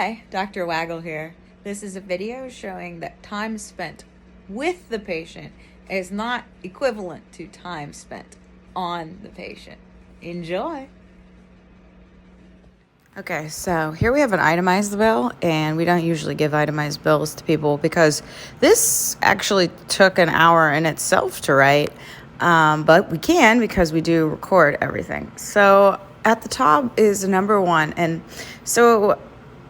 Hi, Dr. Waggle here. This is a video showing that time spent with the patient is not equivalent to time spent on the patient. Enjoy. Okay, so here we have an itemized bill, and we don't usually give itemized bills to people because this actually took an hour in itself to write, but we can because we do record everything. So at the top is number one, and so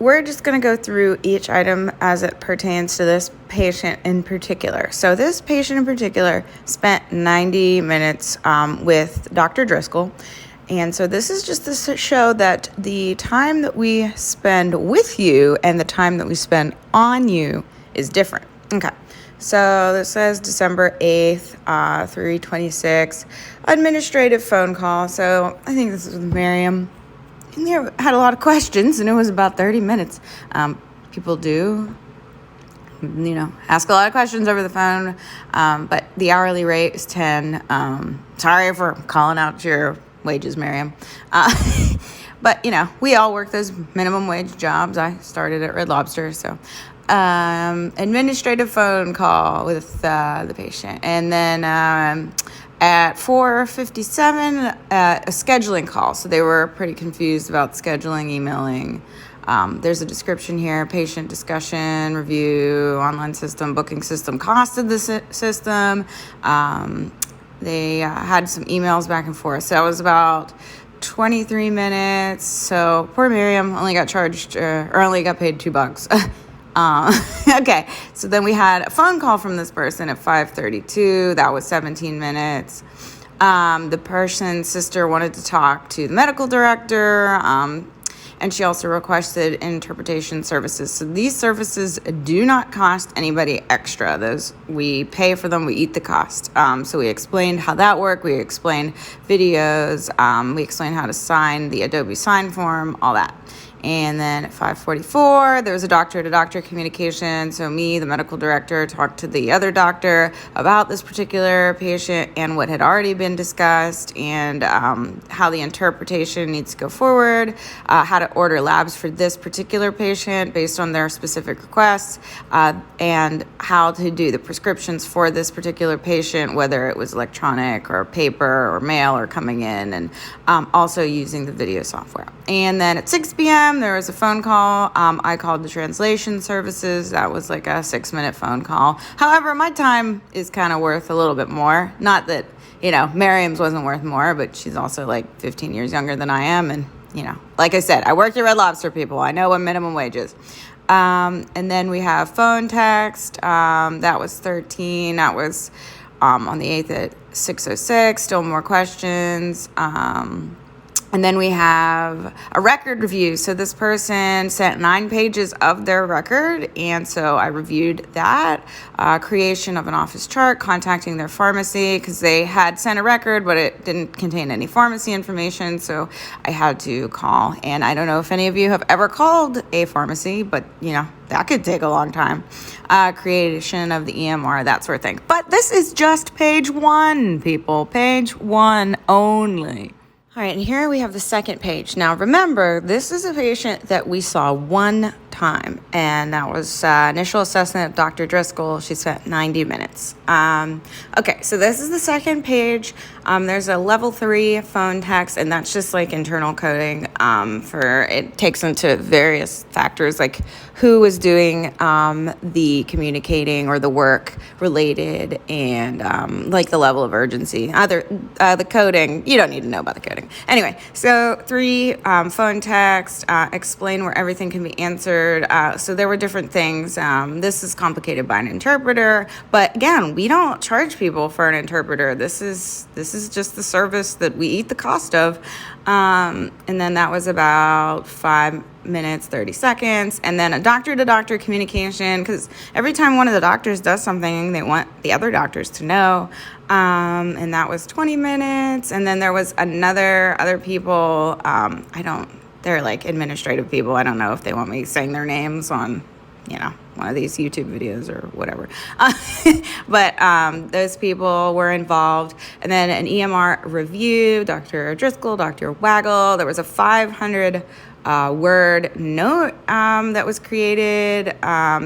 we're just going to go through each item as it pertains to this patient in particular. So this patient in particular spent 90 minutes with Dr. Driscoll. And so this is just to show that the time that we spend with you and the time that we spend on you is different. Okay. So this says December 8th, 3:26, administrative phone call. So I think this is with Miriam. And they had a lot of questions, and it was about 30 minutes. People do, ask a lot of questions over the phone, but the hourly rate is 10. Sorry for calling out your wages, Miriam. But, we all work those minimum wage jobs. I started at Red Lobster, so administrative phone call with the patient. And then at 4:57, a scheduling call. So they were pretty confused about scheduling, emailing. There's a description here: patient discussion, review, online system, booking system, cost of the system. They had some emails back and forth. So it was about 23 minutes. So poor Miriam only got charged or only got paid $2. Okay, so then we had a phone call from this person at 5:32. That was 17 minutes. The person's sister wanted to talk to the medical director, and she also requested interpretation services. So these services do not cost anybody extra. Those, we pay for them, we eat the cost. So we explained how that worked. We explained videos. We explained how to sign the Adobe sign form, all that. And then at 5:44, there was a doctor-to-doctor communication. So me, the medical director, talked to the other doctor about this particular patient and what had already been discussed, and how the interpretation needs to go forward, how to order labs for this particular patient based on their specific requests, and how to do the prescriptions for this particular patient, whether it was electronic or paper or mail or coming in, and also using the video software. And then at 6 p.m., there was a phone call. I called the translation services. That was like a 6-minute phone call. However, my time is kind of worth a little bit more. Not that, Miriam's wasn't worth more, but she's also like 15 years younger than I am. And, like I said, I worked at Red Lobster, people. I know what minimum wage is. And then we have phone text. That was 13. That was on the 8th at 6:06. Still more questions. And then we have a record review. So this person sent 9 pages of their record, and so I reviewed that. Creation of an office chart, contacting their pharmacy, because they had sent a record, but it didn't contain any pharmacy information, so I had to call. And I don't know if any of you have ever called a pharmacy, but, that could take a long time. Creation of the EMR, that sort of thing. But this is just page 1, people. Page 1 only. All right, and here we have the second page. Now, remember, this is a patient that we saw one time, and that was initial assessment of Dr. Driscoll. She spent 90 minutes. Okay, so this is the second page. There's a level 3 phone text, and that's just like internal coding it takes into various factors, like who was doing the communicating or the work related, and like the level of urgency. The coding, you don't need to know about the coding. Anyway, so 3, phone text, explain where everything can be answered. So there were different things. This is complicated by an interpreter, but again, we don't charge people for an interpreter. This is just the service that we eat the cost of. And then that was about 5 minutes, 30 seconds. And then a doctor-to-doctor communication, because every time one of the doctors does something, they want the other doctors to know. And that was 20 minutes. And then there was other people. They're like administrative people. I don't know if they want me saying their names on, one of these YouTube videos or whatever. But those people were involved. And then an EMR review, Dr. Driscoll, Dr. Waggle. There was a 500 Word note that was created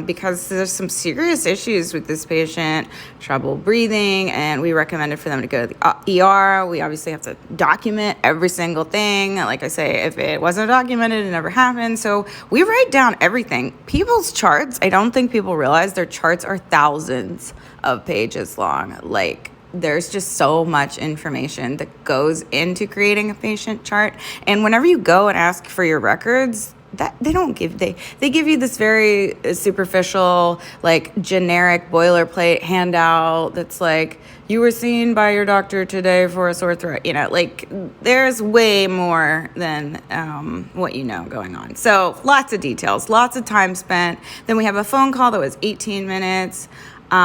because there's some serious issues with this patient, trouble breathing, and we recommended for them to go to the ER. We obviously have to document every single thing. Like I say, if it wasn't documented, it never happened. So we write down everything. People's charts, I don't think people realize their charts are thousands of pages long. Like, there's just so much information that goes into creating a patient chart. And whenever you go and ask for your records, that they give you this very superficial, like, generic boilerplate handout that's like, you were seen by your doctor today for a sore throat. Like, there's way more than what going on. So lots of details, lots of time spent. Then we have a phone call that was 18 minutes. We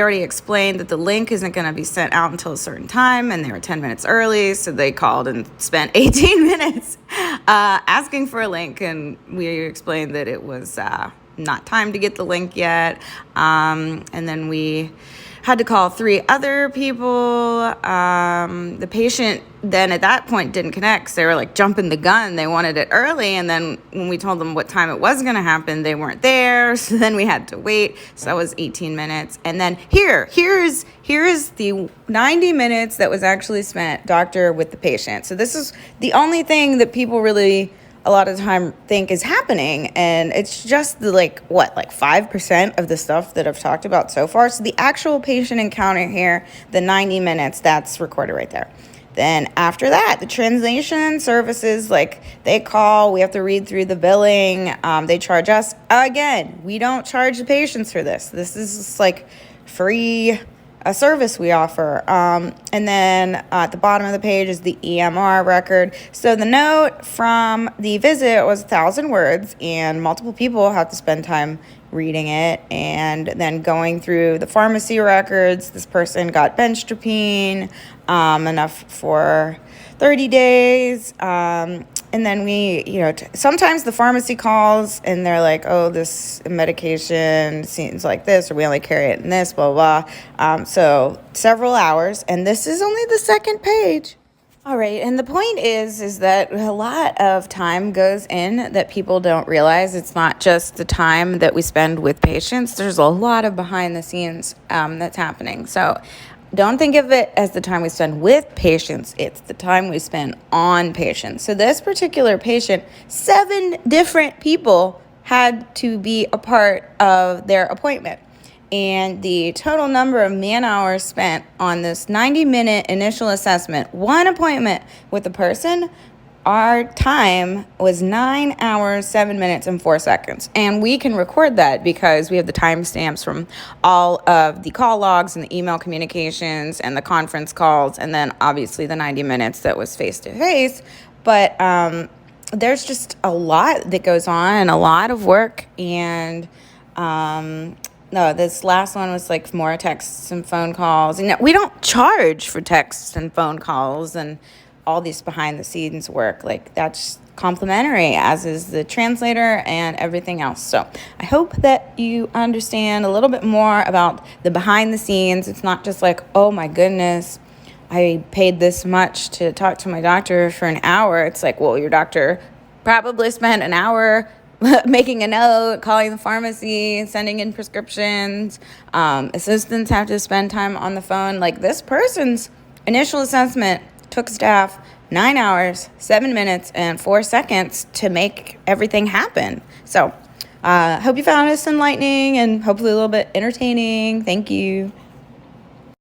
already explained that the link isn't going to be sent out until a certain time, and they were 10 minutes early, so they called and spent 18 minutes asking for a link, and we explained that it was not time to get the link yet, and then we had to call 3 other people. The patient then at that point didn't connect, so they were like jumping the gun. They wanted it early, and then when we told them what time it was going to happen, they weren't there, so then we had to wait. So that was 18 minutes. And then here is the 90 minutes that was actually spent doctor with the patient. So this is the only thing that people really a lot of the time think is happening, and it's just the 5% of the stuff that I've talked about so far. So the actual patient encounter here, the 90 minutes, that's recorded right there. Then after that, the translation services, they call, we have to read through the billing, they charge us. Again, we don't charge the patients for this. This is just free a service we offer. And then at the bottom of the page is the EMR record. So the note from the visit was 1,000 words, and multiple people have to spend time reading it. And then going through the pharmacy records, this person got benchtropine, enough for 30 days. And then we, sometimes the pharmacy calls and they're like, oh, this medication seems like this, or we only carry it in this, blah, blah. So several hours, and this is only the second page. All right, and the point is that a lot of time goes in that people don't realize. It's not just the time that we spend with patients. There's a lot of behind the scenes that's happening. So don't think of it as the time we spend with patients. It's the time we spend on patients. So this particular patient, 7 different people had to be a part of their appointment. And the total number of man hours spent on this 90-minute initial assessment, one appointment with a person, our time was 9 hours, 7 minutes, and 4 seconds. And we can record that because we have the timestamps from all of the call logs and the email communications and the conference calls, and then obviously the 90 minutes that was face-to-face. But there's just a lot that goes on and a lot of work. And no, this last one was more texts and phone calls. And we don't charge for texts and phone calls and all these behind the scenes work. That's complimentary, as is the translator and everything else. So I hope that you understand a little bit more about the behind the scenes. It's not just oh my goodness, I paid this much to talk to my doctor for an hour. It's well, your doctor probably spent an hour making a note, calling the pharmacy, sending in prescriptions. Assistants have to spend time on the phone. This person's initial assessment took staff 9 hours, 7 minutes, and 4 seconds to make everything happen. So hope you found this enlightening and hopefully a little bit entertaining. Thank you.